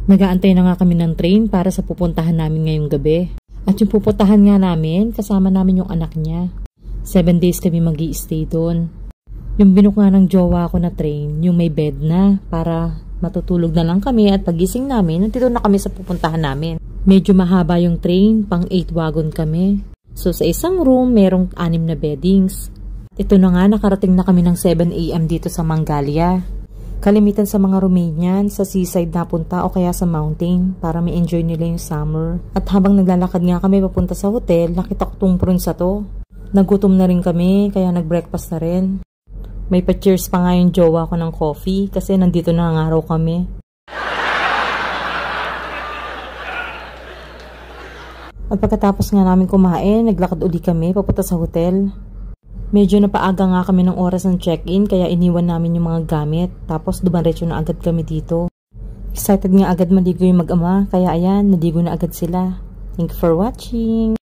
Nag-aantay na nga kami ng train para sa pupuntahan namin ngayong gabi. At yung pupuntahan nga namin, kasama namin yung anak niya. 7 days kami mag-i-stay doon. Yung binook nga ng jowa ko na train, yung may bed na, para matutulog na lang kami at pagising namin, nandito na kami sa pupuntahan namin. Medyo mahaba yung train, pang 8 wagon kami. So sa isang room, merong 6 na beddings. Ito na nga, nakarating na kami ng 7 AM dito sa Mangalia. Kalimitan sa mga Romanian, sa seaside napunta o kaya sa mountain para ma-enjoy nila yung summer. At habang naglalakad nga kami papunta sa hotel, nakita ko tong prinsa to. Nagutom na rin kami, kaya nag-breakfast na rin. May pa-cheers pa nga yung jowa ko ng coffee kasi nandito na nga raw kami. At pagkatapos nga namin kumain, naglakad uli kami papunta sa hotel. Medyo napaaga nga kami ng oras ng check-in kaya iniwan namin yung mga gamit. Tapos dumaretso na agad kami dito. Excited nga agad maligo yung mag-ama kaya ayan, naligo na agad sila. Thank you for watching!